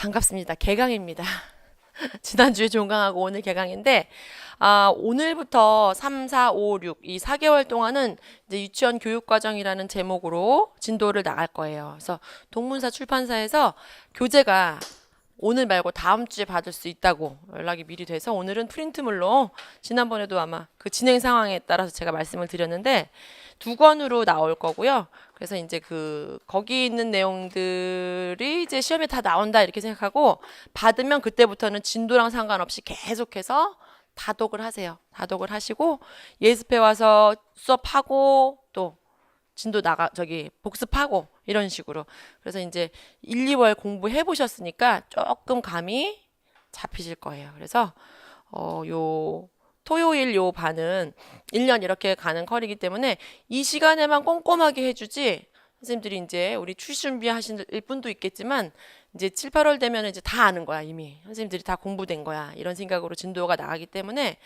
반갑습니다. 개강입니다. 지난주에 종강하고 오늘 개강인데, 오늘부터 3, 4, 5, 6, 이 4개월 동안은 이제 유치원 교육과정이라는 제목으로 진도를 나갈 거예요. 그래서 동문사 출판사에서 교재가 오늘 말고 다음 주에 받을 수 있다고 연락이 미리 돼서 오늘은 프린트물로, 지난번에도 아마 그 진행 상황에 따라서 제가 말씀을 드렸는데 2권으로 나올 거고요. 그래서 이제 거기 있는 내용들이 이제 시험에 다 나온다 이렇게 생각하고 받으면 그때부터는 진도랑 상관없이 계속해서 다독을 하세요. 다독을 하시고 예습해 와서 수업하고 또 진도 복습하고 이런 식으로. 그래서 이제 1, 2월 공부해 보셨으니까 조금 감이 잡히실 거예요. 그래서 요 토요일 요 반은 1년 이렇게 가는 컬이기 때문에 이 시간에만 꼼꼼하게 해주지, 선생님들이 이제 우리 출시 준비하실 분도 있겠지만 이제 7, 8월 되면 이제 다 아는 거야. 이미 선생님들이 다 공부된 거야. 이런 생각으로 진도가 나가기 때문에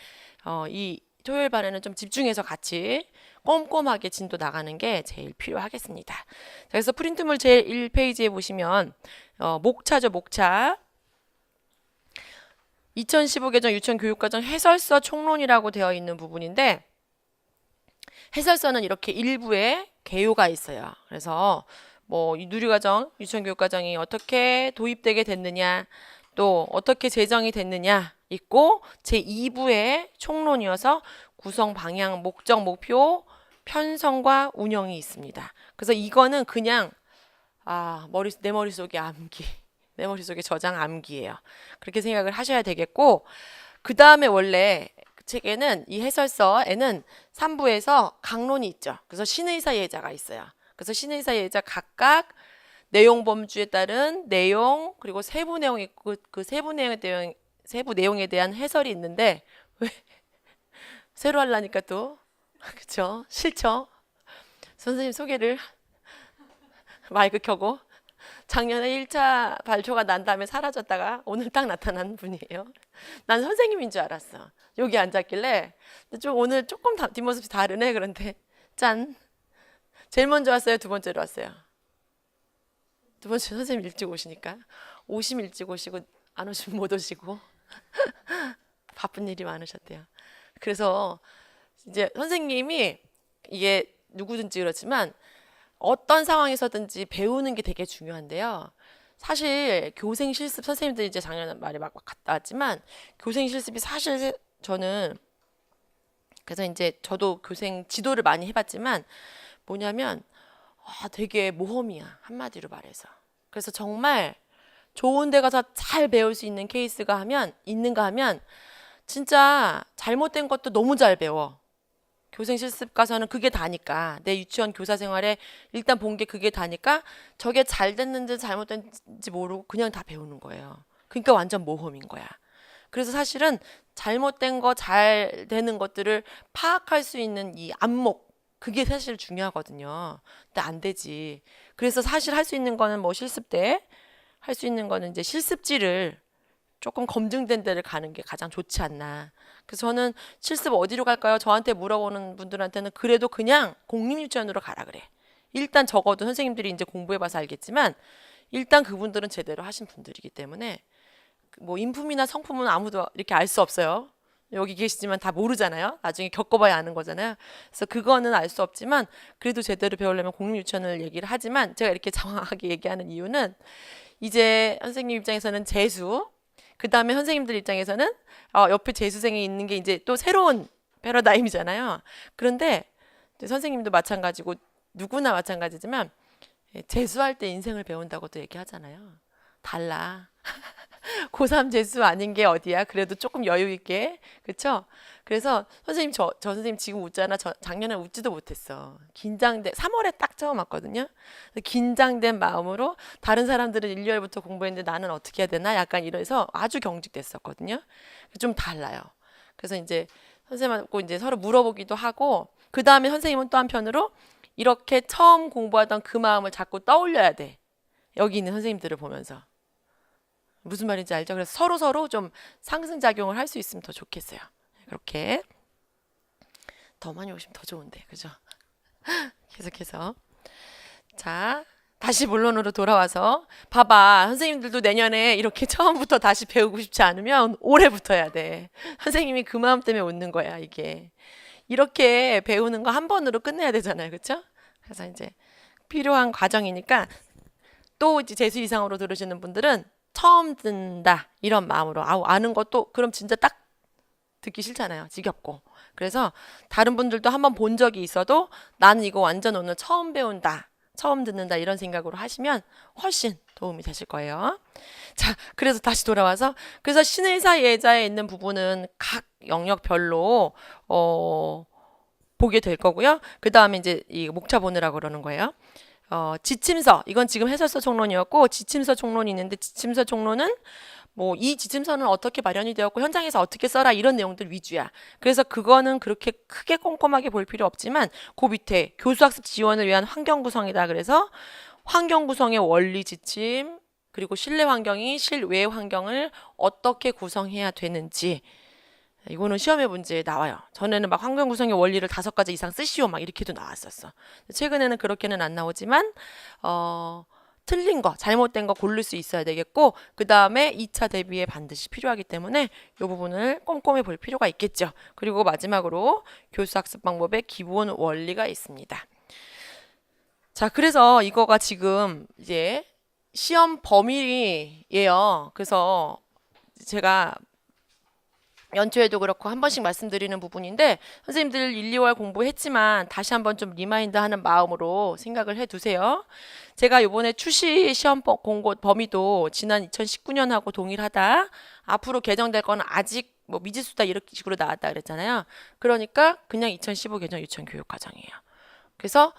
이 토요일 반에는 좀 집중해서 같이 꼼꼼하게 진도 나가는 게 제일 필요하겠습니다. 그래서 프린트물 제 1페이지에 보시면 목차죠. 목차. 2015 개정 유치원 교육과정 해설서 총론이라고 되어 있는 부분인데, 해설서는 이렇게 일부에 개요가 있어요. 그래서 뭐 이 누리과정, 유치원 교육과정이 어떻게 도입되게 됐느냐, 또 어떻게 제정이 됐느냐 있고, 제 2부에 총론이어서 구성, 방향, 목적, 목표, 편성과 운영이 있습니다. 그래서 이거는 그냥 내 머릿속에 암기, 내 머릿속에 저장 암기예요. 그렇게 생각을 하셔야 되겠고, 그 다음에 원래 그 책에는, 이 해설서에는 3부에서 강론이 있죠. 그래서 신의사 예자가 있어요. 그래서 신의사 예자 각각 내용 범주에 따른 내용, 그리고 세부 내용이 있고, 그 세부 내용에 대한 해설이 있는데, 왜 새로 하려니까 또 그쵸? 싫죠? 선생님 소개를 마이크 켜고, 작년에 1차 발표가 난 다음에 사라졌다가 오늘 딱 나타난 분이에요. 난 선생님인 줄 알았어. 여기 앉았길래 좀 오늘 조금 뒷모습이 다르네. 그런데 짠. 제일 먼저 왔어요? 두 번째로 왔어요? 두 번째. 선생님 일찍 오시니까. 오시면 일찍 오시고 안 오시면 못 오시고 바쁜 일이 많으셨대요. 그래서 이제 선생님이, 이게 누구든지 그렇지만 어떤 상황에서든지 배우는 게 되게 중요한데요. 사실 교생 실습, 선생님들이 이제 작년에 말이 막 갔다 왔지만 교생 실습이 사실 저는, 그래서 이제 저도 교생 지도를 많이 해봤지만 뭐냐면 되게 모험이야, 한마디로 말해서. 그래서 정말 좋은 데 가서 잘 배울 수 있는 케이스가 있는가 하면 진짜 잘못된 것도 너무 잘 배워. 교생 실습 가서는 그게 다니까, 내 유치원 교사 생활에 일단 본 게 그게 다니까 저게 잘 됐는지 잘못됐는지 모르고 그냥 다 배우는 거예요. 그러니까 완전 모험인 거야. 그래서 사실은 잘못된 거, 잘 되는 것들을 파악할 수 있는 이 안목, 그게 사실 중요하거든요. 근데 안 되지. 그래서 사실 할 수 있는 거는 뭐 실습 때 할 수 있는 거는 이제 실습지를 조금 검증된 데를 가는 게 가장 좋지 않나. 그래서 저는 실습 어디로 갈까요? 저한테 물어보는 분들한테는 그래도 그냥 공립유치원으로 가라 그래. 일단 적어도 선생님들이 이제 공부해봐서 알겠지만 일단 그분들은 제대로 하신 분들이기 때문에 뭐 인품이나 성품은 아무도 이렇게 알 수 없어요. 여기 계시지만 다 모르잖아요. 나중에 겪어봐야 아는 거잖아요. 그래서 그거는 알 수 없지만 그래도 제대로 배우려면 공립유치원을 얘기를 하지만, 제가 이렇게 정확하게 얘기하는 이유는 이제 선생님 입장에서는 재수, 그 다음에 선생님들 입장에서는 옆에 재수생이 있는 게 이제 또 새로운 패러다임이잖아요. 그런데 선생님도 마찬가지고 누구나 마찬가지지만 재수할 때 인생을 배운다고도 얘기하잖아요. 달라. 고3 재수 아닌 게 어디야? 그래도 조금 여유 있게. 그쵸? 그래서 선생님, 저 선생님 지금 웃잖아. 저 작년에 웃지도 못했어. 3월에 딱 처음 왔거든요. 긴장된 마음으로 다른 사람들은 1, 2월부터 공부했는데 나는 어떻게 해야 되나? 약간 이래서 아주 경직됐었거든요. 좀 달라요. 그래서 이제 선생님하고 이제 서로 물어보기도 하고, 그 다음에 선생님은 또 한편으로 이렇게 처음 공부하던 그 마음을 자꾸 떠올려야 돼. 여기 있는 선생님들을 보면서. 무슨 말인지 알죠? 그래서 서로 좀 상승작용을 할 수 있으면 더 좋겠어요. 그렇게 더 많이 오시면 더 좋은데, 그죠? 계속해서. 자, 다시 본론으로 돌아와서 봐봐. 선생님들도 내년에 이렇게 처음부터 다시 배우고 싶지 않으면 올해부터 해야 돼. 선생님이 그 마음 때문에 웃는 거야, 이게. 이렇게 배우는 거 한 번으로 끝내야 되잖아요. 그쵸? 그래서 이제 필요한 과정이니까 또 이제 재수 이상으로 들으시는 분들은 처음 듣는다 이런 마음으로 아우 아는 것도 그럼 진짜 딱 듣기 싫잖아요. 지겹고. 그래서 다른 분들도 한번 본 적이 있어도 나는 이거 완전 오늘 처음 배운다. 처음 듣는다 이런 생각으로 하시면 훨씬 도움이 되실 거예요. 자, 그래서 다시 돌아와서 그래서 신의사 예자에 있는 부분은 각 영역별로 보게 될 거고요. 그 다음에 이제 이 목차 보느라고 그러는 거예요. 지침서 이건 지금 해설서 총론이었고 지침서 총론이 있는데 지침서 총론은 뭐 이 지침서는 어떻게 마련이 되었고 현장에서 어떻게 써라 이런 내용들 위주야. 그래서 그거는 그렇게 크게 꼼꼼하게 볼 필요 없지만 그 밑에 교수학습 지원을 위한 환경 구성이다. 그래서 환경 구성의 원리 지침 그리고 실내 환경이 실외 환경을 어떻게 구성해야 되는지 이거는 시험의 문제에 나와요. 전에는 막 환경 구성의 원리를 5가지 이상 쓰시오 막 이렇게도 나왔었어. 최근에는 그렇게는 안 나오지만 틀린 거, 잘못된 거 고를 수 있어야 되겠고 그 다음에 2차 대비에 반드시 필요하기 때문에 이 부분을 꼼꼼히 볼 필요가 있겠죠. 그리고 마지막으로 교수학습 방법의 기본 원리가 있습니다. 자, 그래서 이거가 지금 이제 시험 범위예요. 그래서 제가 연초에도 그렇고 한 번씩 말씀드리는 부분인데 선생님들 1, 2월 공부했지만 다시 한번 좀 리마인드 하는 마음으로 생각을 해 두세요. 제가 이번에 출시 시험 공고 범위도 지난 2019년하고 동일하다. 앞으로 개정될 거는 아직 뭐 미지수다 이렇게 식으로 나왔다 그랬잖아요. 그러니까 그냥 2015 개정 유치원 교육과정이에요. 그래서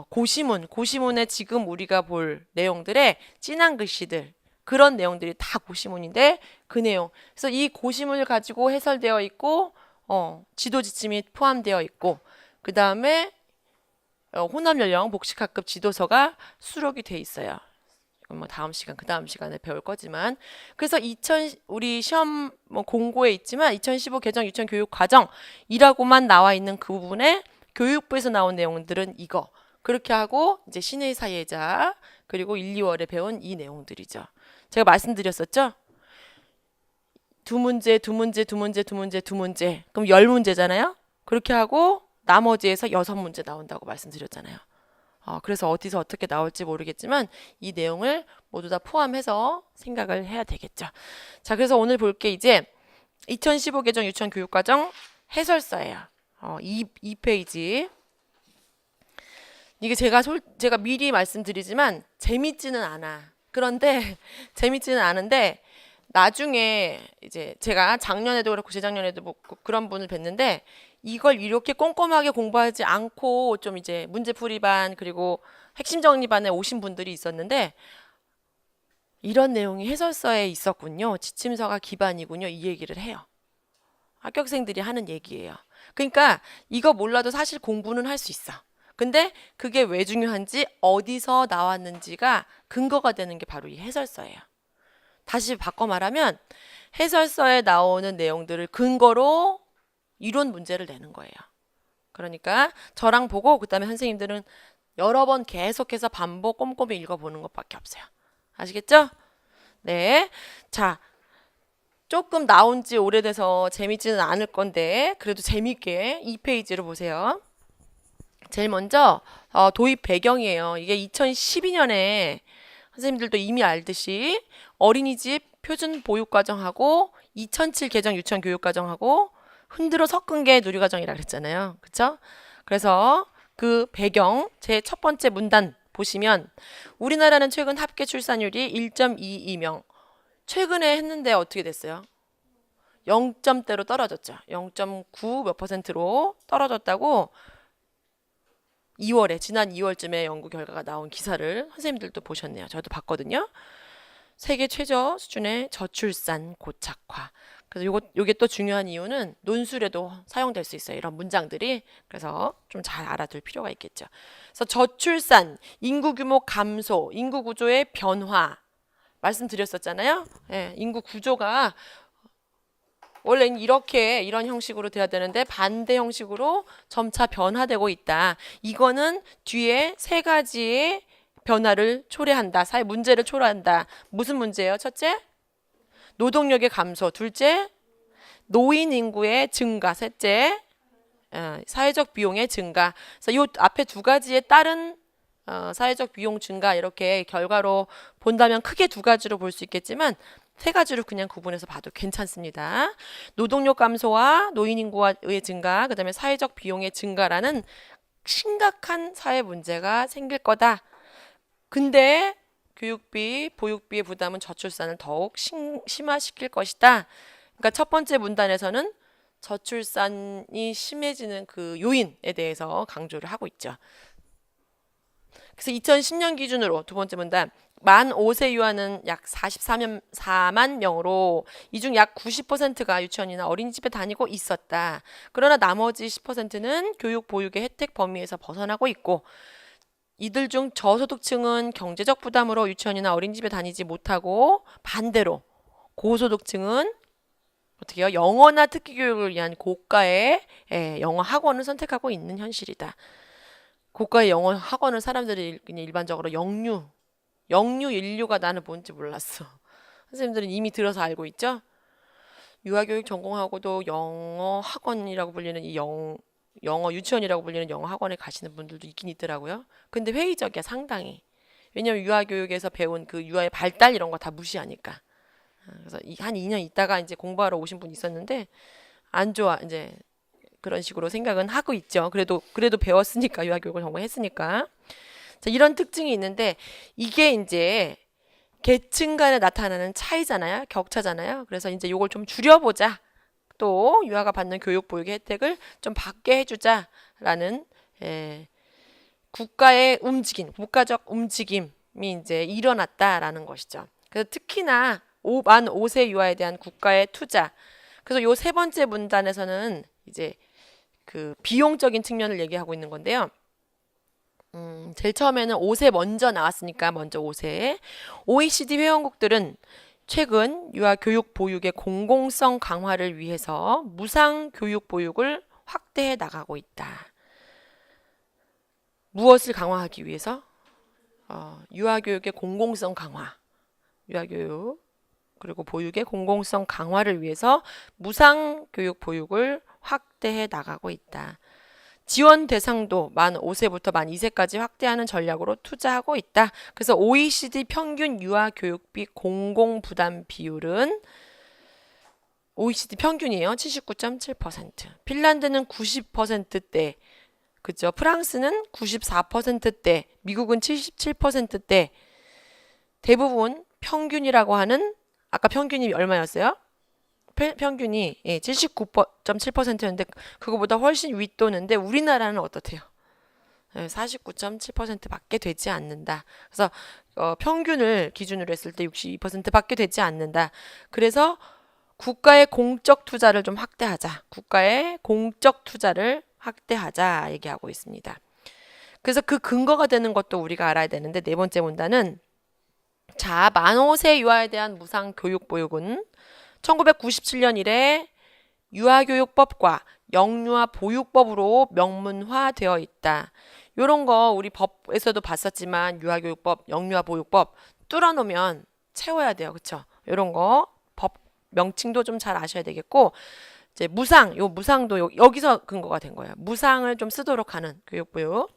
고시문에 지금 우리가 볼 내용들의 진한 글씨들 그런 내용들이 다 고시문인데 그 내용. 그래서 이 고시문을 가지고 해설되어 있고 지도 지침이 포함되어 있고 그 다음에 혼합연령 복식학급 지도서가 수록이 돼 있어요. 뭐 다음 시간 그 다음 시간에 배울 거지만 그래서 우리 시험 뭐 공고에 있지만 2015 개정 유치원 교육 과정이라고만 나와 있는 그 부분에 교육부에서 나온 내용들은 이거 그렇게 하고 이제 신의 사예자 그리고 1, 2월에 배운 이 내용들이죠. 제가 말씀드렸었죠? 두 문제. 그럼 10문제잖아요? 그렇게 하고 나머지에서 6문제 나온다고 말씀드렸잖아요. 그래서 어디서 어떻게 나올지 모르겠지만 이 내용을 모두 다 포함해서 생각을 해야 되겠죠. 자, 그래서 오늘 볼 게 이제 2015 개정 유치원 교육과정 해설서예요. 2페이지. 이게 제가 미리 말씀드리지만 재밌지는 않아. 그런데 재밌지는 않은데 나중에 이제 제가 작년에도 그렇고 재작년에도 뭐 그런 분을 뵀는데 이걸 이렇게 꼼꼼하게 공부하지 않고 좀 이제 문제풀이반 그리고 핵심 정리반에 오신 분들이 있었는데 이런 내용이 해설서에 있었군요. 지침서가 기반이군요. 이 얘기를 해요. 합격생들이 하는 얘기예요. 그러니까 이거 몰라도 사실 공부는 할 수 있어. 근데 그게 왜 중요한지 어디서 나왔는지가 근거가 되는 게 바로 이 해설서예요. 다시 바꿔 말하면 해설서에 나오는 내용들을 근거로 이론 문제를 내는 거예요. 그러니까 저랑 보고 그다음에 선생님들은 여러 번 계속해서 반복 꼼꼼히 읽어보는 것밖에 없어요. 아시겠죠? 네. 자, 조금 나온 지 오래돼서 재밌지는 않을 건데 그래도 재밌게 2페이지를 보세요. 제일 먼저 도입 배경이에요. 이게 2012년에 선생님들도 이미 알듯이 어린이집 표준 보육과정하고 2007 개정 유치원 교육과정하고 흔들어 섞은 게 누리과정이라 그랬잖아요. 그쵸? 그래서 그 배경 제 첫 번째 문단 보시면 우리나라는 최근 합계 출산율이 1.22명 최근에 했는데 어떻게 됐어요? 0점대로 떨어졌죠. 0.9 몇 %로 떨어졌다고 지난 2월쯤에 연구 결과가 나온 기사를 선생님들도 보셨네요. 저도 봤거든요. 세계 최저 수준의 저출산 고착화. 그래서 요게 또 중요한 이유는 논술에도 사용될 수 있어요. 이런 문장들이. 그래서 좀 잘 알아둘 필요가 있겠죠. 그래서 저출산, 인구 규모 감소, 인구 구조의 변화 말씀드렸었잖아요. 예, 인구 구조가 원래는 이런 형식으로 돼야 되는데 반대 형식으로 점차 변화되고 있다. 이거는 뒤에 3가지의 변화를 초래한다. 사회 문제를 초래한다. 무슨 문제예요? 첫째, 노동력의 감소. 둘째, 노인 인구의 증가. 셋째, 사회적 비용의 증가. 그래서 이 앞에 두 가지에 따른 사회적 비용 증가 이렇게 결과로 본다면 크게 두 가지로 볼 수 있겠지만 세 가지로 그냥 구분해서 봐도 괜찮습니다. 노동력 감소와 노인 인구의 증가, 그다음에 사회적 비용의 증가라는 심각한 사회 문제가 생길 거다. 근데 교육비, 보육비의 부담은 저출산을 더욱 심화시킬 것이다. 그러니까 첫 번째 문단에서는 저출산이 심해지는 그 요인에 대해서 강조를 하고 있죠. 그래서 2010년 기준으로 두 번째 문단 만 5세 이하는 약 44만 명으로 이 중 약 90%가 유치원이나 어린이집에 다니고 있었다. 그러나 나머지 10%는 교육 보육의 혜택 범위에서 벗어나고 있고 이들 중 저소득층은 경제적 부담으로 유치원이나 어린이집에 다니지 못하고 반대로 고소득층은 어떻게 해요? 영어나 특기 교육을 위한 고가의 영어 학원을 선택하고 있는 현실이다. 고가의 영어 학원을 사람들이 그냥 일반적으로 영유 인류가 나는 뭔지 몰랐어. 선생님들은 이미 들어서 알고 있죠? 유아교육 전공하고도 영어 학원이라고 불리는 영어 유치원이라고 불리는 영어 학원에 가시는 분들도 있긴 있더라고요. 근데 회의적이야 상당히. 왜냐면 유아교육에서 배운 그 유아의 발달 이런 거 다 무시하니까. 그래서 한 2년 있다가 이제 공부하러 오신 분 있었는데 안 좋아 이제 그런 식으로 생각은 하고 있죠. 그래도 배웠으니까 유아교육을 전공했으니까. 자, 이런 특징이 있는데 이게 이제 계층 간에 나타나는 차이잖아요. 격차잖아요. 그래서 이제 이걸 좀 줄여보자. 또 유아가 받는 교육 보육의 혜택을 좀 받게 해주자라는 국가의 움직임, 국가적 움직임이 이제 일어났다라는 것이죠. 그래서 특히나 만 5세 유아에 대한 국가의 투자. 그래서 요 세 번째 문단에서는 이제 그 비용적인 측면을 얘기하고 있는 건데요. 제일 처음에는 5세 먼저 나왔으니까 먼저 5세. OECD 회원국들은 최근 유아 교육 보육의 공공성 강화를 위해서 무상 교육 보육을 확대해 나가고 있다. 무엇을 강화하기 위해서? 유아 교육의 공공성 강화. 유아 교육 그리고 보육의 공공성 강화를 위해서 무상 교육 보육을 확대해 나가고 있다. 지원 대상도 만 5세부터 만 2세까지 확대하는 전략으로 투자하고 있다. 그래서 OECD 평균 유아 교육비 공공 부담 비율은 OECD 평균이에요. 79.7%. 핀란드는 90%대. 그죠? 프랑스는 94%대. 미국은 77%대. 대부분 평균이라고 하는 아까 평균이 얼마였어요? 평균이 79.7%였는데 그거보다 훨씬 윗도는데 우리나라는 어떻대요? 49.7%밖에 되지 않는다. 그래서 평균을 기준으로 했을 때 62%밖에 되지 않는다. 그래서 국가의 공적 투자를 좀 확대하자. 국가의 공적 투자를 확대하자 얘기하고 있습니다. 그래서 그 근거가 되는 것도 우리가 알아야 되는데 네 번째 문단은 자, 만 5세 유아에 대한 무상 교육 보육은 1997년 이래 유아교육법과 영유아 보육법으로 명문화되어 있다. 요런 거 우리 법에서도 봤었지만 유아교육법, 영유아 보육법 뚫어놓으면 채워야 돼요. 그쵸? 요런 거 법 명칭도 좀 잘 아셔야 되겠고 이제 무상도 여기서 근거가 된 거예요. 무상을 좀 쓰도록 하는 교육보육.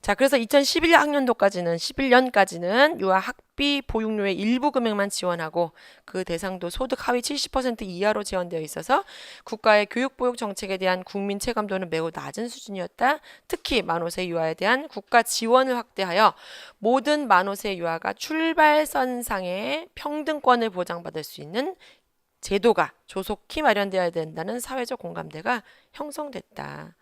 자, 그래서 11년까지는 유아 학비 보육료의 일부 금액만 지원하고 그 대상도 소득 하위 70% 이하로 지원되어 있어서 국가의 교육보육 정책에 대한 국민 체감도는 매우 낮은 수준이었다. 특히 만 5세 유아에 대한 국가 지원을 확대하여 모든 만 5세 유아가 출발선상의 평등권을 보장받을 수 있는 제도가 조속히 마련되어야 된다는 사회적 공감대가 형성됐다.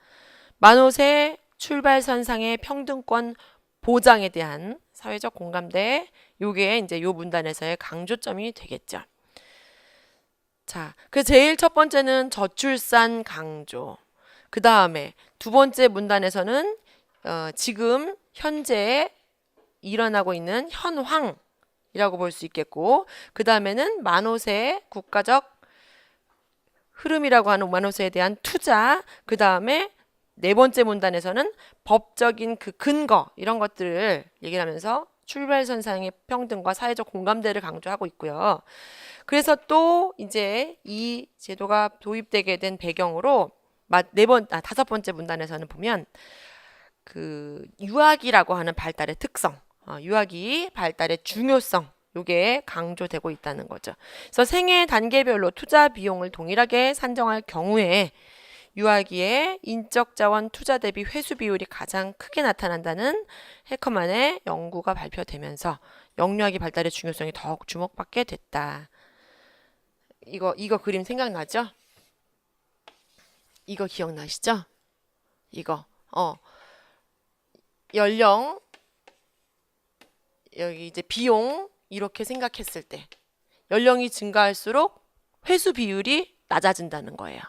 만 5세 출발선상의 평등권 보장에 대한 사회적 공감대, 요게 이제 요 문단에서의 강조점이 되겠죠. 자, 그 제일 첫 번째는 저출산 강조. 그 다음에 두 번째 문단에서는 지금 현재 일어나고 있는 현황이라고 볼 수 있겠고, 그 다음에는 만 5세 국가적 흐름이라고 하는 만 5세에 대한 투자, 그 다음에 네 번째 문단에서는 법적인 그 근거 이런 것들을 얘기를 하면서 출발선상의 평등과 사회적 공감대를 강조하고 있고요. 그래서 또 이제 이 제도가 도입되게 된 배경으로 다섯 번째 문단에서는 보면 그 유아기라고 하는 발달의 특성, 유아기 발달의 중요성, 요게 강조되고 있다는 거죠. 그래서 생애 단계별로 투자 비용을 동일하게 산정할 경우에 유아기의 인적 자원 투자 대비 회수 비율이 가장 크게 나타난다는 해커만의 연구가 발표되면서 영유아기 발달의 중요성이 더욱 주목받게 됐다. 이거 그림 생각나죠? 이거 기억나시죠? 이거 연령 여기 이제 비용 이렇게 생각했을 때 연령이 증가할수록 회수 비율이 낮아진다는 거예요.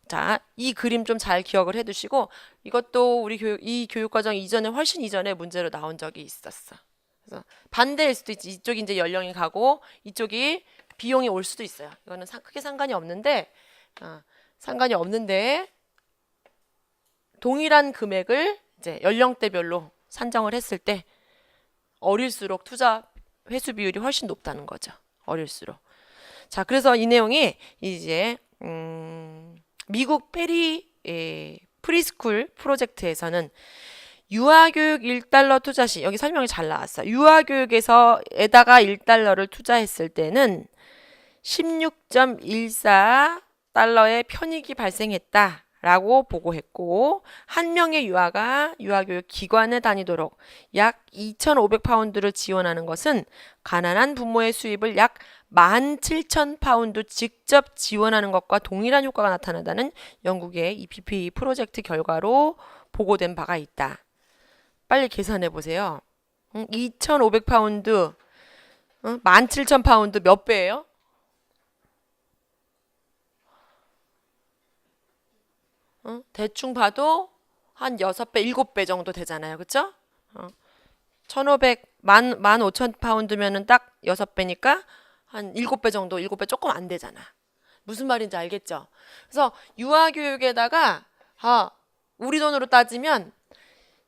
자, 이 그림 좀 잘 기억을 해두시고 이것도 우리 이 교육과정 이전에 훨씬 이전에 문제로 나온 적이 있었어. 그래서 반대일 수도 있지. 이쪽이 이제 연령이 가고 이쪽이 비용이 올 수도 있어요. 이거는 크게 상관이 없는데 동일한 금액을 이제 연령대별로 산정을 했을 때 어릴수록 투자 회수 비율이 훨씬 높다는 거죠. 어릴수록. 자, 그래서 이 내용이 이제 미국 프리스쿨 프로젝트에서는 유아교육 1달러 투자 시 여기 설명이 잘 나왔어요. 유아교육에다가 1달러를 투자했을 때는 16.14달러의 편익이 발생했다라고 보고했고 한 명의 유아가 유아교육 기관에 다니도록 약 2,500파운드를 지원하는 것은 가난한 부모의 수입을 약 17,000파운드 직접 지원하는 것과 동일한 효과가 나타난다는 영국의 EPP 프로젝트 결과로 보고된 바가 있다. 빨리 계산해 보세요. 2,500파운드, 17,000파운드 몇 배예요? 대충 봐도 한 6배, 7배 정도 되잖아요. 그쵸? 15,000파운드면은 딱 6배니까 한 7배 정도, 7배 조금 안 되잖아. 무슨 말인지 알겠죠? 그래서 유아교육에다가 우리 돈으로 따지면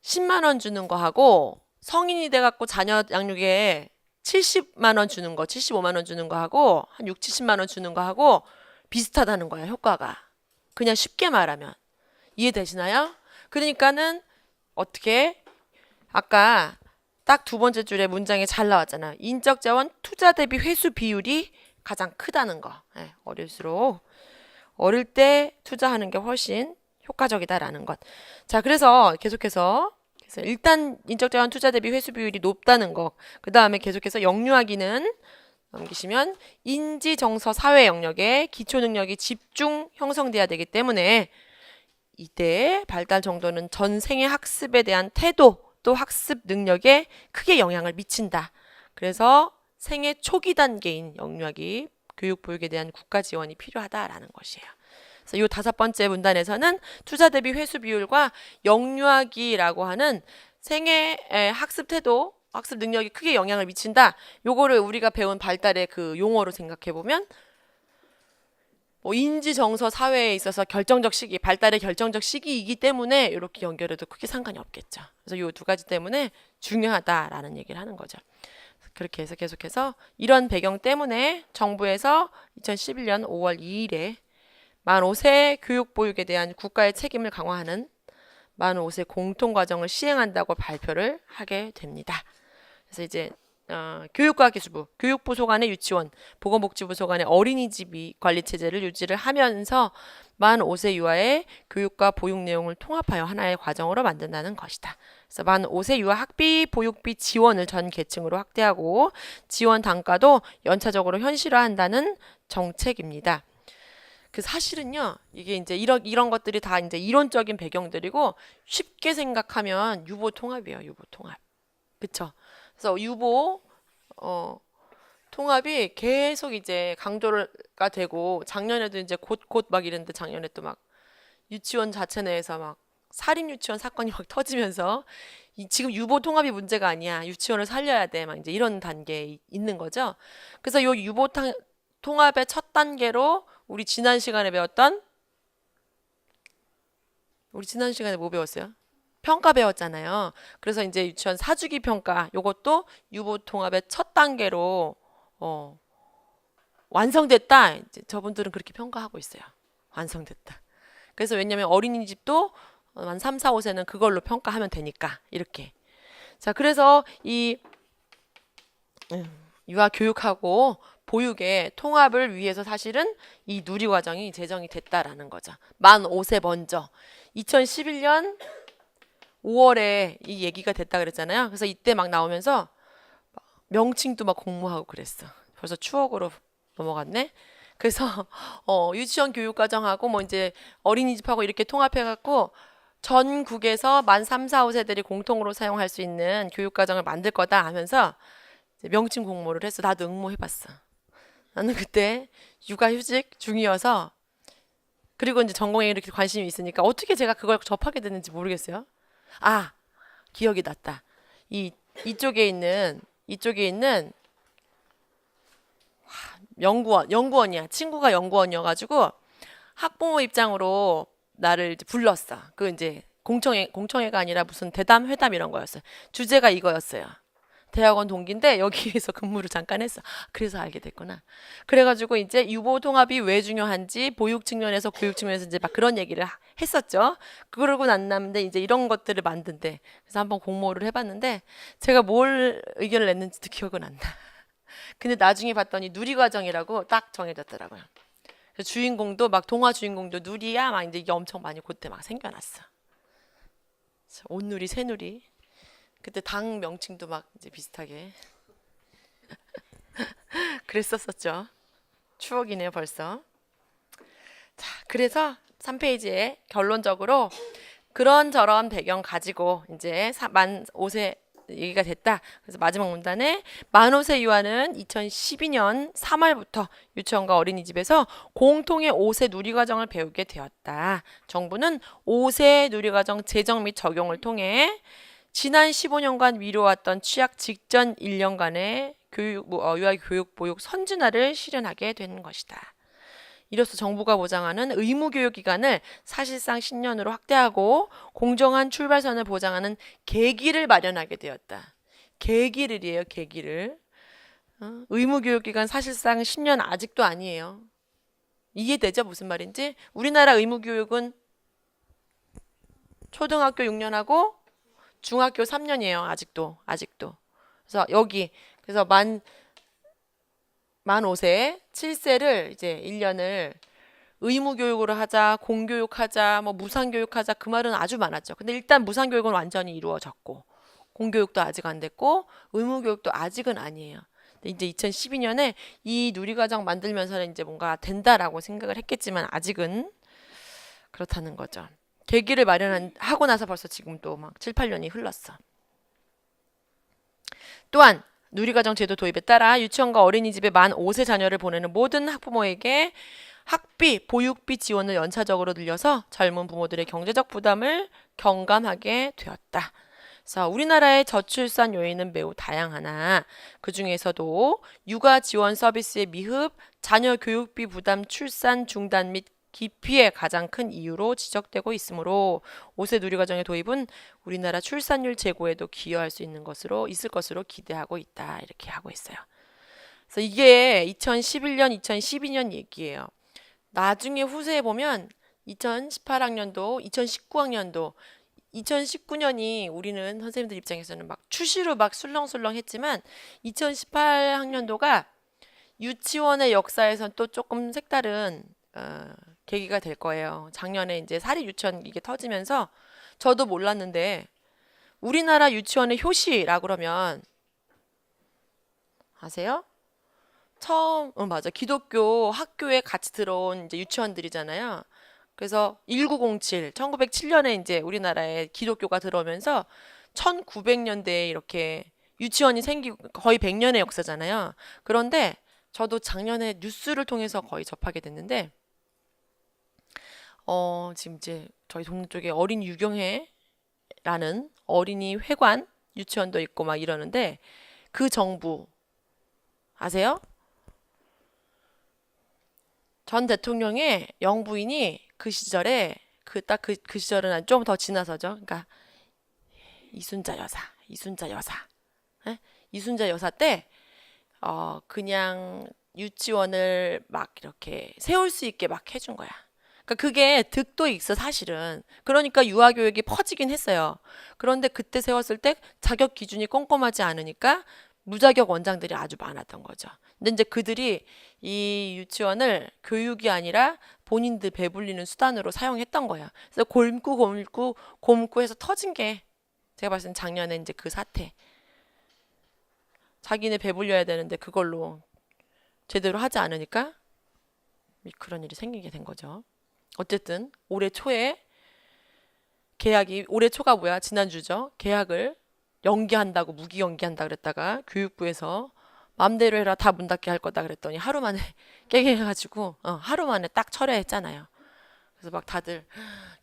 10만 원 주는 거 하고 성인이 돼갖고 자녀 양육에 70만 원 주는 거, 75만 원 주는 거 하고 한 6, 70만 원 주는 거 하고 비슷하다는 거야, 효과가. 그냥 쉽게 말하면. 이해되시나요? 그러니까는 어떻게 아까 딱 두 번째 줄에 문장에 잘 나왔잖아. 인적 자원 투자 대비 회수 비율이 가장 크다는 거. 어릴수록 어릴 때 투자하는 게 훨씬 효과적이다라는 것. 자, 그래서 계속해서 일단 인적 자원 투자 대비 회수 비율이 높다는 거. 그 다음에 계속해서 영유아기는 넘기시면 인지 정서 사회 영역에 기초 능력이 집중 형성돼야 되기 때문에 이때 발달 정도는 전 생애 학습에 대한 태도 또 학습 능력에 크게 영향을 미친다. 그래서 생애 초기 단계인 영유아기 교육 보육에 대한 국가 지원이 필요하다라는 것이에요. 그래서 이 다섯 번째 문단에서는 투자 대비 회수 비율과 영유아기라고 하는 생애 학습 태도, 학습 능력이 크게 영향을 미친다. 요거를 우리가 배운 발달의 그 용어로 생각해 보면 인지 정서 사회에 있어서 결정적 시기, 발달의 결정적 시기이기 때문에 이렇게 연결해도 크게 상관이 없겠죠. 그래서 이 두 가지 때문에 중요하다라는 얘기를 하는 거죠. 그렇게 해서 계속해서 이런 배경 때문에 정부에서 2011년 5월 2일에 만 5세 교육 보육에 대한 국가의 책임을 강화하는 만 5세 공통과정을 시행한다고 발표를 하게 됩니다. 그래서 이제 교육과기술부, 교육부 소관의 유치원, 보건복지부 소관의 어린이집 관리체제를 유지를 하면서 만 5세 유아의 교육과 보육 내용을 통합하여 하나의 과정으로 만든다는 것이다. 그래서 만 5세 유아 학비, 보육비 지원을 전 계층으로 확대하고 지원 단가도 연차적으로 현실화한다는 정책입니다. 그 사실은요, 이게 이제 이런 것들이 다 이제 이론적인 배경들이고 쉽게 생각하면 유보 통합이에요, 유보 통합. 그쵸? 그래서 유보 통합이 계속 이제 강조가 되고 작년에도 이제 곧 막 이랬는데 작년에 또 막 유치원 자체 내에서 막 살인 유치원 사건이 막 터지면서 지금 유보 통합이 문제가 아니야. 유치원을 살려야 돼. 막 이제 이런 단계에 있는 거죠. 그래서 요 유보 통합의 첫 단계로 우리 지난 시간에 뭐 배웠어요? 평가 배웠잖아요. 그래서 이제 유치원 사주기 평가 요것도 유보 통합의 첫 단계로 완성됐다. 이제 저분들은 그렇게 평가하고 있어요. 완성됐다. 그래서 왜냐면 어린이집도 만 3, 4, 5세는 그걸로 평가하면 되니까 이렇게. 자, 그래서 이 유아 교육하고 보육의 통합을 위해서 사실은 이 누리과정이 제정이 됐다라는 거죠. 만 5세 먼저 2011년 5월에 이 얘기가 됐다 그랬잖아요. 그래서 이때 막 나오면서 명칭도 막 공모하고 그랬어. 벌써 추억으로 넘어갔네. 그래서 유치원 교육과정하고 뭐 이제 어린이집하고 이렇게 통합해갖고 전국에서 만 3, 4, 5세들이 공통으로 사용할 수 있는 교육과정을 만들 거다 하면서 이제 명칭 공모를 했어. 나도 응모해봤어. 나는 그때 육아휴직 중이어서 그리고 이제 전공에 이렇게 관심이 있으니까 어떻게 제가 그걸 접하게 됐는지 모르겠어요. 아, 기억이 났다. 이쪽에 있는 연구원이야. 친구가 연구원이어가지고 학부모 입장으로 나를 이제 불렀어. 그 이제 공청회가 아니라 무슨 대담 회담 이런 거였어요. 주제가 이거였어요. 대학원 동기인데 여기에서 근무를 잠깐 했어. 그래서 알게 됐구나. 그래가지고 이제 유보 통합이 왜 중요한지 보육 측면에서 교육 측면에서 이제 막 그런 얘기를 했었죠. 그러고 난 다음에 이제 이런 것들을 만든대. 그래서 한번 공모를 해봤는데 제가 뭘 의견을 냈는지도 기억은 안 나. 근데 나중에 봤더니 누리과정이라고 딱 정해졌더라고요. 그래서 주인공도 막 동화 주인공도 누리야 막 이제 이게 엄청 많이 그때 막 생겨났어. 온누리, 새누리. 그때 당 명칭도 막 이제 비슷하게 그랬었었죠. 추억이네요, 벌써. 자, 그래서 3페이지에 결론적으로 그런저런 배경 가지고 이제 만 5세 얘기가 됐다. 그래서 마지막 문단에 만 5세 유아는 2012년 3월부터 유치원과 어린이집에서 공통의 5세 누리과정을 배우게 되었다. 정부는 5세 누리과정 제정 및 적용을 통해 지난 15년간 미뤄왔던 취약 직전 1년간의 유아 교육 보육 선진화를 실현하게 된 것이다. 이로써 정부가 보장하는 의무교육 기간을 사실상 10년으로 확대하고 공정한 출발선을 보장하는 계기를 마련하게 되었다. 계기를이에요, 계기를. 의무교육 기간 사실상 10년 아직도 아니에요. 이해되죠? 무슨 말인지? 우리나라 의무교육은 초등학교 6년하고 중학교 3년이에요. 아직도. 그래서 그래서 만 5세, 7세를 이제 1년을 의무교육으로 하자, 공교육하자, 뭐 무상교육하자 그 말은 아주 많았죠. 근데 일단 무상교육은 완전히 이루어졌고 공교육도 아직 안 됐고 의무교육도 아직은 아니에요. 근데 이제 2012년에 이 누리과정 만들면서는 이제 뭔가 된다라고 생각을 했겠지만 아직은 그렇다는 거죠. 계기를 하고 나서 벌써 지금 또 막 7, 8년이 흘렀어. 또한 누리과정 제도 도입에 따라 유치원과 어린이집에 만 5세 자녀를 보내는 모든 학부모에게 학비, 보육비 지원을 연차적으로 늘려서 젊은 부모들의 경제적 부담을 경감하게 되었다. 그래서 우리나라의 저출산 요인은 매우 다양하나 그 중에서도 육아 지원 서비스의 미흡, 자녀 교육비 부담, 출산 중단 및 기피의 가장 큰 이유로 지적되고 있으므로 5세 누리과정의 도입은 우리나라 출산율 제고에도 기여할 수 있을 것으로 기대하고 있다. 이렇게 하고 있어요. 그래서 이게 2011년, 2012년 얘기예요. 나중에 후세에 보면 2018학년도, 2019학년도, 2019년이 우리는 선생님들 입장에서는 막 추시로 막 술렁술렁 했지만 2018학년도가 유치원의 역사에선 또 조금 색다른 계기가 될 거예요. 작년에 이제 사립 유치원 이게 터지면서 저도 몰랐는데 우리나라 유치원의 효시라 그러면 아세요? 처음 맞아. 기독교 학교에 같이 들어온 이제 유치원들이잖아요. 그래서 1907 이제 우리나라에 기독교가 들어오면서 1900년대에 이렇게 유치원이 생기고 거의 100년의 역사잖아요. 그런데 저도 작년에 뉴스를 통해서 거의 접하게 됐는데 지금 이제 저희 동네 쪽에 어린 유경회라는 어린이 회관 유치원도 있고 막 이러는데 그 정부 아세요? 전 대통령의 영부인이 그 시절에 그 시절은 좀 더 지나서죠. 그러니까 이순자 여사. 예? 이순자 여사 때 그냥 유치원을 막 이렇게 세울 수 있게 막 해준 거야. 그러니까 그게 득도 있어 사실은. 그러니까 유아교육이 퍼지긴 했어요. 그런데 그때 세웠을 때 자격 기준이 꼼꼼하지 않으니까 무자격 원장들이 아주 많았던 거죠. 근데 이제 그들이 이 유치원을 교육이 아니라 본인들 배불리는 수단으로 사용했던 거야. 그래서 곪고 해서 터진 게 제가 봤을 땐 작년에 이제 그 사태. 자기네 배불려야 되는데 그걸로 제대로 하지 않으니까 그런 일이 생기게 된 거죠. 어쨌든 올해 초에 올해 초가 뭐야? 지난주죠. 계약을 연기한다고 무기 연기한다 그랬다가 교육부에서 맘대로 해라 다 문 닫게 할 거다 그랬더니 하루 만에 깨게 해가지고 하루 만에 딱 철회했잖아요. 그래서 막 다들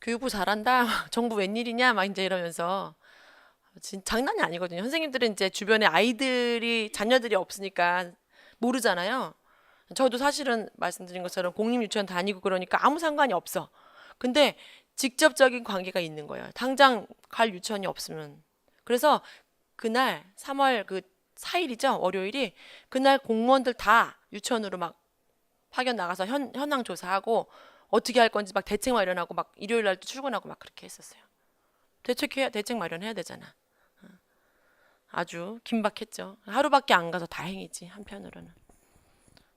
교육부 잘한다 정부 웬일이냐 막 이제 이러면서 장난이 아니거든요. 선생님들은 이제 주변에 자녀들이 없으니까 모르잖아요. 저도 사실은 말씀드린 것처럼 공립유치원 다니고 그러니까 아무 상관이 없어. 근데 직접적인 관계가 있는 거예요. 당장 갈 유치원이 없으면. 그래서 그날 3월 그 4일이죠. 월요일이 그날 공무원들 다 유치원으로 막 파견 나가서 현황 조사하고 어떻게 할 건지 막 대책 마련하고 막 일요일 날도 출근하고 막 그렇게 했었어요. 대책 마련해야 되잖아. 아주 긴박했죠. 하루밖에 안 가서 다행이지 한편으로는.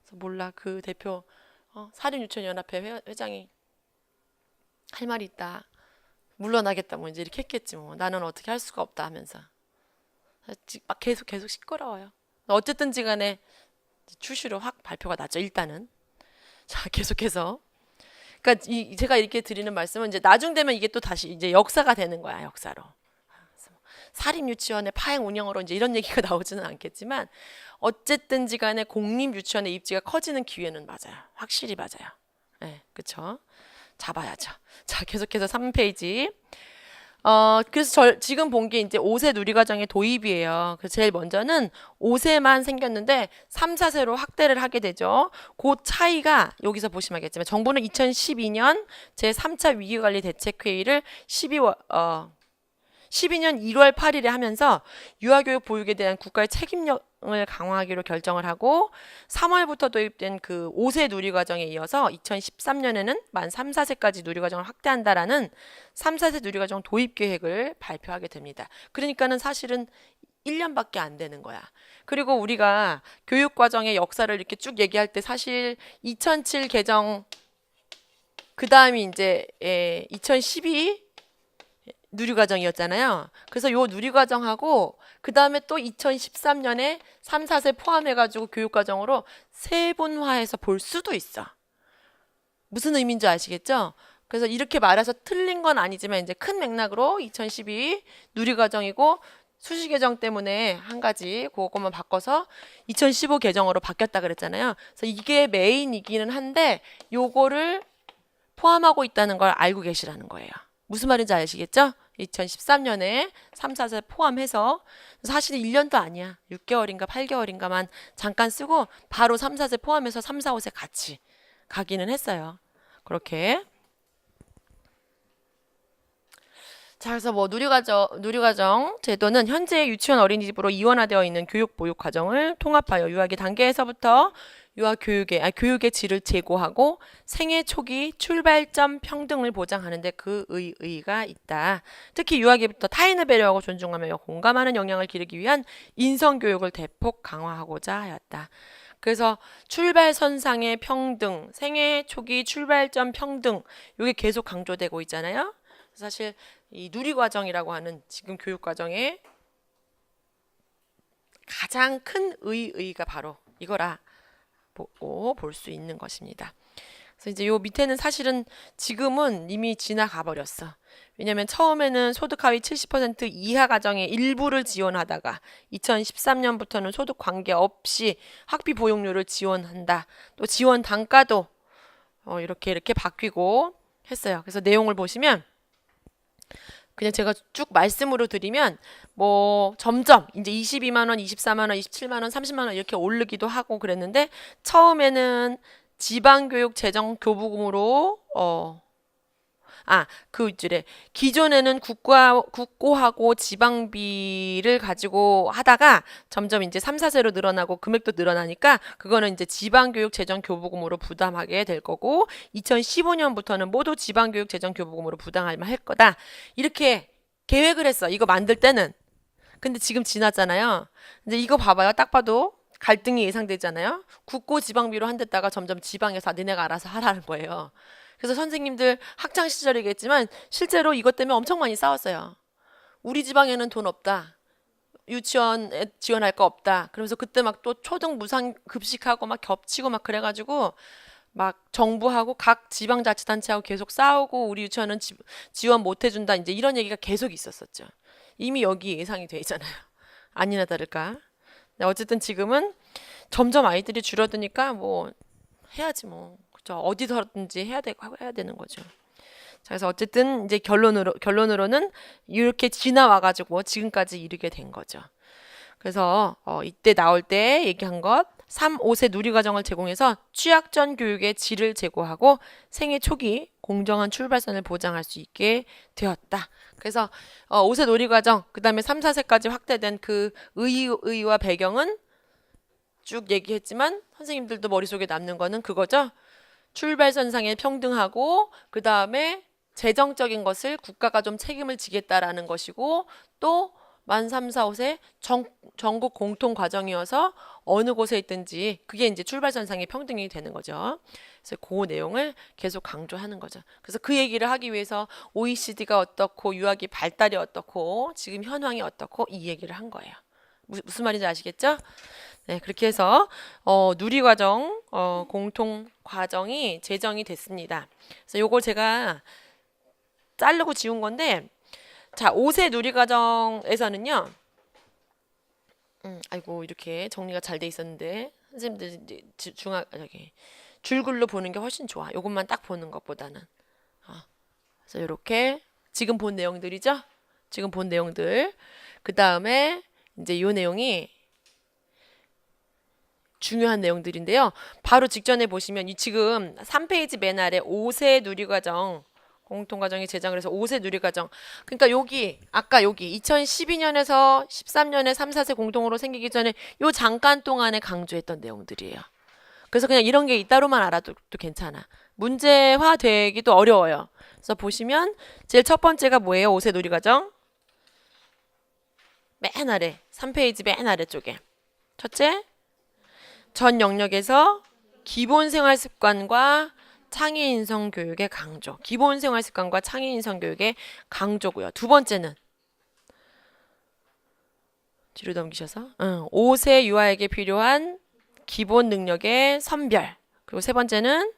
그래서 몰라 그 대표 사립유치원연합회 회장이 할 말이 있다. 물러나겠다 뭐 이제 이렇게 했겠지 뭐. 나는 어떻게 할 수가 없다 하면서 막 계속 시끄러워요. 어쨌든지 간에 출시로 확 발표가 났죠. 일단은 자 계속해서 그러니까 제가 이렇게 드리는 말씀은 이제 나중 되면 이게 또 다시 이제 역사가 되는 거야. 역사로. 사립유치원의 파행 운영으로 이제 이런 얘기가 나오지는 않겠지만 어쨌든지 간에 공립유치원의 입지가 커지는 기회는 맞아요. 확실히 맞아요. 네, 그쵸? 잡아야죠. 자, 계속해서 3페이지. 그래서 지금 본 게 이제 5세 누리과정의 도입이에요. 그래서 제일 먼저는 5세만 생겼는데 3, 4세로 확대를 하게 되죠. 그 차이가 여기서 보시면 알겠지만 정부는 2012년 제3차 위기관리 대책회의를 12년 1월 8일에 하면서 유아교육 보육에 대한 국가의 책임력을 강화하기로 결정을 하고 3월부터 도입된 그 5세 누리과정에 이어서 2013년에는 만 3, 4세까지 누리과정을 확대한다라는 3, 4세 누리과정 도입 계획을 발표하게 됩니다. 그러니까는 사실은 1년밖에 안 되는 거야. 그리고 우리가 교육과정의 역사를 이렇게 쭉 얘기할 때 사실 2007 개정 그 다음이 이제 2012 누리과정이었잖아요. 그래서 요 누리과정하고 그 다음에 또 2013년에 3, 4세 포함해가지고 교육과정으로 세분화해서 볼 수도 있어. 무슨 의미인지 아시겠죠? 그래서 이렇게 말해서 틀린 건 아니지만 이제 큰 맥락으로 2012 누리과정이고 수시 개정 때문에 한 가지 그것만 바꿔서 2015 개정으로 바뀌었다 그랬잖아요. 그래서 이게 메인이기는 한데 요거를 포함하고 있다는 걸 알고 계시라는 거예요. 무슨 말인지 아시겠죠? 2013년에 3, 4세 포함해서 사실 1년도 아니야. 6개월인가 8개월인가만 잠깐 쓰고 바로 3, 4세 포함해서 3, 4, 5세 같이 가기는 했어요. 그렇게. 자, 그래서 뭐 누리과정 제도는 현재 유치원 어린이집으로 이원화되어 있는 교육 보육 과정을 통합하여 유아기 단계에서부터 교육의 질을 제고하고 생애 초기 출발점 평등을 보장하는 데 그 의의가 있다. 특히 유아기부터 타인을 배려하고 존중하며 공감하는 영향을 기르기 위한 인성 교육을 대폭 강화하고자 하였다. 그래서 출발선상의 평등, 생애 초기 출발점 평등 이게 계속 강조되고 있잖아요. 사실 이 누리과정이라고 하는 지금 교육과정의 가장 큰 의의가 바로 이거라 보고 볼 수 있는 것입니다. 그래서 이제 요 밑에는 사실은 지금은 이미 지나가 버렸어. 왜냐면 처음에는 소득 하위 70% 이하 가정의 일부를 지원하다가 2013년부터는 소득 관계없이 학비 보육료를 지원한다. 또 지원 단가도 이렇게 바뀌고 했어요. 그래서 내용을 보시면 그냥 제가 쭉 말씀으로 드리면 뭐 점점 이제 22만 원, 24만 원, 27만 원, 30만 원 이렇게 오르기도 하고 그랬는데 처음에는 지방교육 재정 교부금으로 그 윗줄에 기존에는 국고하고 지방비를 가지고 하다가 점점 이제 3, 4세로 늘어나고 금액도 늘어나니까 그거는 이제 지방교육 재정교부금으로 부담하게 될 거고 2015년부터는 모두 지방교육 재정교부금으로 부담할 거다. 이렇게 계획을 했어. 이거 만들 때는. 근데 지금 지났잖아요. 근데 이거 봐봐요. 딱 봐도 갈등이 예상되잖아요. 국고 지방비로 한댔다가 점점 지방에서 니네가 알아서 하라는 거예요. 그래서 선생님들 학창 시절이겠지만 실제로 이것 때문에 엄청 많이 싸웠어요. 우리 지방에는 돈 없다. 유치원에 지원할 거 없다. 그러면서 그때 막 또 초등 무상 급식하고 막 겹치고 막 그래가지고 막 정부하고 각 지방자치단체하고 계속 싸우고 우리 유치원은 지원 못 해준다. 이제 이런 얘기가 계속 있었었죠. 이미 여기 예상이 돼 있잖아요. 아니나 다를까. 어쨌든 지금은 점점 아이들이 줄어드니까 뭐 해야지 뭐. 그죠? 어디서든지 해야 되는 거죠. 자, 그래서 어쨌든 이제 결론으로는 이렇게 지나와가지고 지금까지 이르게 된 거죠. 그래서 이때 나올 때 얘기한 것 3, 5세 누리과정을 제공해서 취약전 교육의 질을 제고하고 생애 초기 공정한 출발선을 보장할 수 있게 되었다. 그래서 5세 누리과정, 그 다음에 3, 4세까지 확대된 그 의의와 배경은 쭉 얘기했지만 선생님들도 머릿속에 남는 거는 그거죠. 출발선상에 평등하고 그 다음에 재정적인 것을 국가가 좀 책임을 지겠다라는 것이고 또 만 3, 4, 5세 전국 공통 과정이어서 어느 곳에 있든지 그게 이제 출발선상의 평등이 되는 거죠. 그래서 그 내용을 계속 강조하는 거죠. 그래서 그 얘기를 하기 위해서 OECD가 어떻고 유학이 발달이 어떻고 지금 현황이 어떻고 이 얘기를 한 거예요. 무슨 말인지 아시겠죠? 네, 그렇게 해서 누리과정 공통 과정이 제정이 됐습니다. 그래서 요걸 제가 자르고 지운 건데 자, 5세 누리과정에서는요. 아이고 이렇게 정리가 잘 돼 있었는데 선생님들 저기 줄글로 보는 게 훨씬 좋아. 요것만 딱 보는 것보다는. 그래서 이렇게 지금 본 내용들이죠. 지금 본 내용들. 그 다음에 이제 요 내용이 중요한 내용들인데요. 바로 직전에 보시면 지금 3페이지 맨 아래 5세 누리과정 공통과정이 제정을 해서 5세 누리과정. 그러니까 여기 아까 여기 2012년에서 13년에 3, 4세 공통으로 생기기 전에 요 잠깐 동안에 강조했던 내용들이에요. 그래서 그냥 이런 게 이따로만 알아도 괜찮아. 문제화 되기도 어려워요. 그래서 보시면 제일 첫 번째가 뭐예요? 5세 누리과정. 맨 아래 3페이지 맨 아래쪽에. 첫째, 전 영역에서 기본 생활 습관과 창의 인성 교육의 강조. 기본 생활 습관과 창의 인성 교육의 강조고요. 두 번째는 뒤로 넘기셔서 5세 유아에게 필요한 기본 능력의 선별. 그리고 세 번째는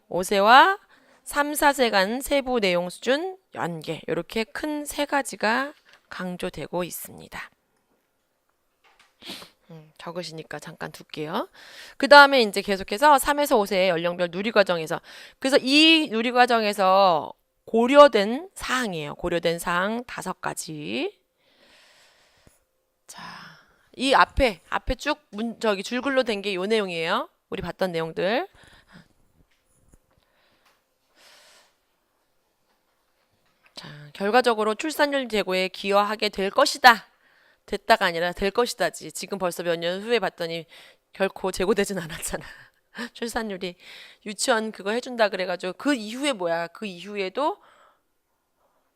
5세와 3, 4세 간 세부 내용 수준 연계. 이렇게 큰 세 가지가 강조되고 있습니다. 적으시니까 잠깐 둘게요. 그 다음에 이제 계속해서 3에서 5세 연령별 누리과정에서 그래서 이 누리과정에서 고려된 사항이에요. 고려된 사항 5가지. 자, 이 앞에 쭉 저기 줄글로 된 게 요 내용이에요. 우리 봤던 내용들. 자, 결과적으로 출산율 제고에 기여하게 될 것이다. 됐다가 아니라 될 것이다지. 지금 벌써 몇 년 후에 봤더니 결코 제고되진 않았잖아. 출산율이 유치원 그거 해준다 그래가지고 그 이후에 뭐야? 그 이후에도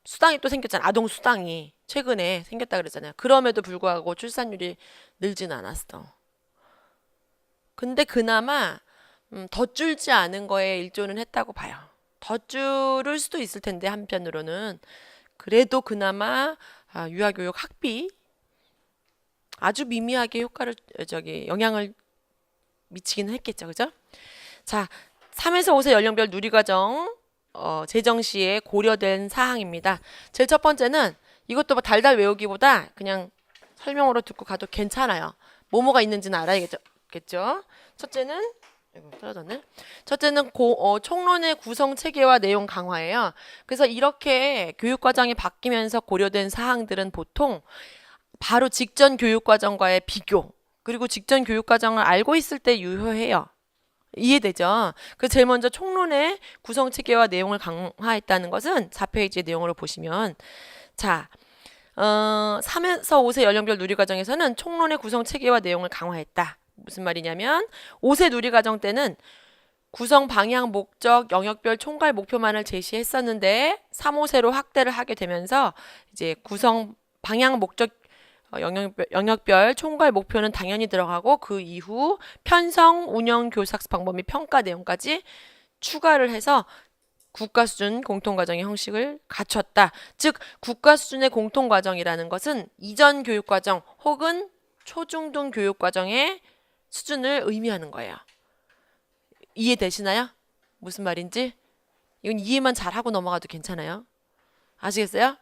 수당이 또 생겼잖아. 아동 수당이 최근에 생겼다 그랬잖아요. 그럼에도 불구하고 출산율이 늘진 않았어. 근데 그나마 더 줄지 않은 거에 일조는 했다고 봐요. 더 줄을 수도 있을 텐데 한편으로는 그래도 그나마 유아교육 학비 아주 미미하게 영향을 미치기는 했겠죠. 그죠? 자, 3에서 5세 연령별 누리과정 제정 시에 고려된 사항입니다. 제일 첫 번째는 이것도 뭐 달달 외우기보다 그냥 설명으로 듣고 가도 괜찮아요. 뭐가 있는지는 알아야겠죠. 첫째는 이거 떨어졌네. 첫째는 총론의 구성 체계와 내용 강화예요. 그래서 이렇게 교육과정이 바뀌면서 고려된 사항들은 보통 바로 직전 교육과정과의 비교, 그리고 직전 교육과정을 알고 있을 때 유효해요. 이해되죠? 그 제일 먼저 총론의 구성 체계와 내용을 강화했다는 것은 4페이지의 내용으로 보시면 자, 3에서 5세 연령별 누리과정에서는 총론의 구성 체계와 내용을 강화했다. 무슨 말이냐면 5세 누리과정 때는 구성 방향, 목적, 영역별 총괄 목표만을 제시했었는데 3, 5세로 확대를 하게 되면서 이제 구성 방향, 목적, 영역별 총괄 목표는 당연히 들어가고 그 이후 편성, 운영, 교육학습 방법 및 평가 내용까지 추가를 해서 국가 수준 공통과정의 형식을 갖췄다. 즉 국가 수준의 공통과정이라는 것은 이전 교육과정 혹은 초중등 교육과정의 수준을 의미하는 거예요. 이해되시나요? 무슨 말인지? 이건 이해만 잘하고 넘어가도 괜찮아요. 아시겠어요?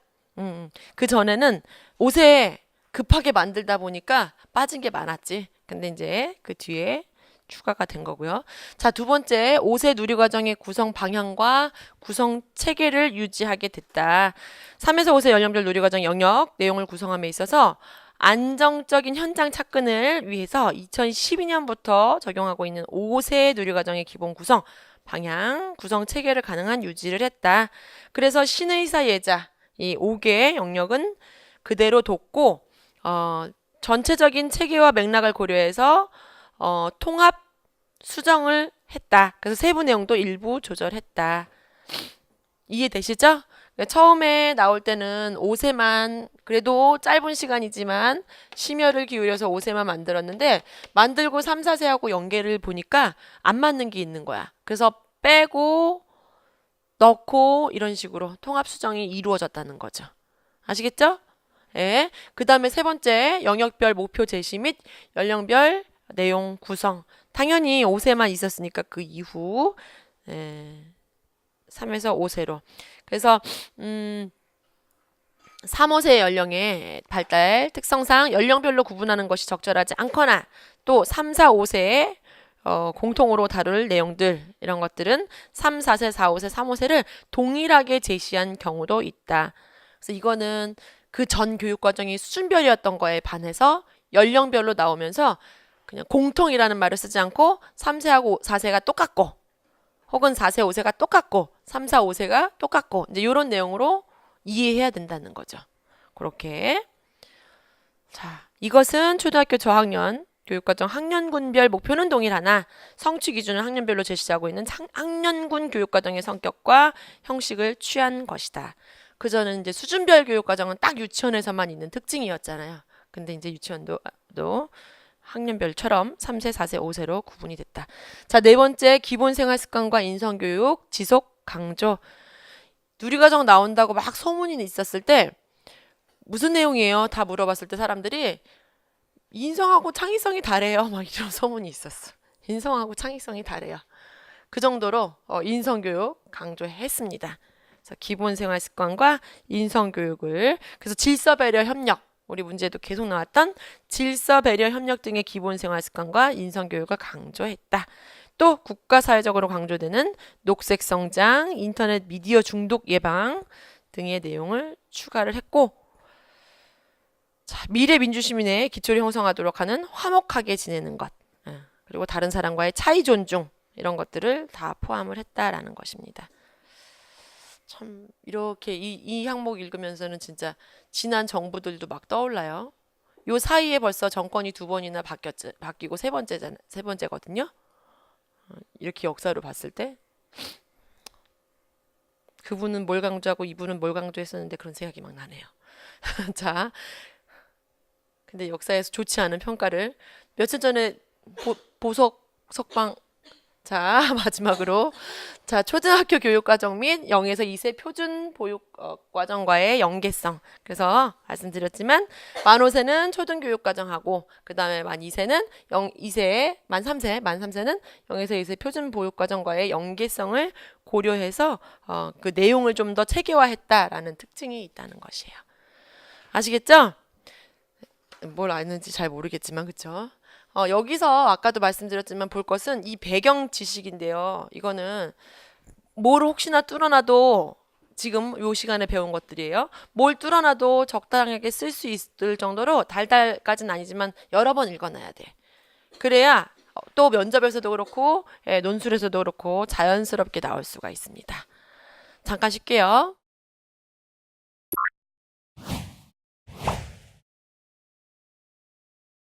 그 전에는 옷에 급하게 만들다 보니까 빠진 게 많았지. 근데 이제 그 뒤에 추가가 된 거고요. 자, 두 번째, 5세 누리과정의 구성 방향과 구성 체계를 유지하게 됐다. 3에서 5세 연령별 누리과정 영역 내용을 구성함에 있어서 안정적인 현장 착근을 위해서 2012년부터 적용하고 있는 5세 누리과정의 기본 구성, 방향, 구성 체계를 가능한 유지를 했다. 그래서 신의사 예자, 이 5개의 영역은 그대로 뒀고 전체적인 체계와 맥락을 고려해서 통합 수정을 했다. 그래서 세부 내용도 일부 조절했다. 이해되시죠? 처음에 나올 때는 5세만 그래도 짧은 시간이지만 심혈을 기울여서 5세만 만들었는데 만들고 3, 4세하고 연계를 보니까 안 맞는 게 있는 거야. 그래서 빼고 넣고 이런 식으로 통합 수정이 이루어졌다는 거죠. 아시겠죠? 예. 그 다음에 세 번째, 영역별 목표 제시 및 연령별 내용 구성. 당연히 5세만 있었으니까 그 이후 3에서 5세로. 그래서 3, 5세 연령의 발달 특성상 연령별로 구분하는 것이 적절하지 않거나 또 3, 4, 5세에 공통으로 다룰 내용들 이런 것들은 3, 4세, 4, 5세, 3, 5세를 동일하게 제시한 경우도 있다. 그래서 이거는 그 전 교육과정이 수준별이었던 거에 반해서 연령별로 나오면서 그냥 공통이라는 말을 쓰지 않고 3세하고 4세가 똑같고 혹은 4세, 5세가 똑같고 3, 4, 5세가 똑같고 이제 이런 내용으로 이해해야 된다는 거죠. 그렇게 자, 이것은 초등학교 저학년 교육과정 학년군별 목표는 동일하나 성취 기준은 학년별로 제시하고 있는 학년군 교육과정의 성격과 형식을 취한 것이다. 그전은 이제 수준별 교육과정은 딱 유치원에서만 있는 특징이었잖아요. 근데 이제 유치원도 학년별처럼 3세, 4세, 5세로 구분이 됐다. 자, 네 번째, 기본 생활 습관과 인성교육 지속 강조. 누리과정 나온다고 막 소문이 있었을 때 무슨 내용이에요? 다 물어봤을 때 사람들이 인성하고 창의성이 다래요. 막 이런 소문이 있었어. 인성하고 창의성이 다래요. 그 정도로 인성교육 강조했습니다. 그래서 기본 생활 습관과 인성교육을 그래서 질서 배려 협력 우리 문제도 계속 나왔던 질서 배려 협력 등의 기본 생활 습관과 인성교육을 강조했다. 또 국가사회적으로 강조되는 녹색 성장, 인터넷 미디어 중독 예방 등의 내용을 추가를 했고 자, 미래 민주시민의 기초를 형성하도록 하는 화목하게 지내는 것 그리고 다른 사람과의 차이 존중 이런 것들을 다 포함을 했다라는 것입니다. 참 이렇게 이 항목 읽으면서는 진짜 지난 정부들도 막 떠올라요. 요 사이에 벌써 정권이 두 번이나 바뀌고 세 번째거든요. 이렇게 역사로 봤을 때 그분은 뭘 강조하고 이분은 뭘 강조했었는데 그런 생각이 막 나네요. 자, 근데 역사에서 좋지 않은 평가를 며칠 전에 보석 석방 자 마지막으로 자 초등학교 교육과정 및 0에서 2세 표준 보육 과정과의 연계성 그래서 말씀드렸지만 만 5세는 초등교육과정하고 그 다음에 만 2세는 만 3세는 0에서 2세 표준 보육과정과의 연계성을 고려해서 그 내용을 좀 더 체계화했다라는 특징이 있다는 것이에요. 아시겠죠? 뭘 아는지 잘 모르겠지만 그쵸? 여기서 아까도 말씀드렸지만 볼 것은 이 배경 지식인데요. 이거는 뭘 혹시나 뚫어놔도 지금 요 시간에 배운 것들이에요. 뭘 뚫어놔도 적당하게 쓸 수 있을 정도로 달달까지는 아니지만 여러 번 읽어놔야 돼. 그래야 또 면접에서도 그렇고 논술에서도 그렇고 자연스럽게 나올 수가 있습니다. 잠깐 쉴게요.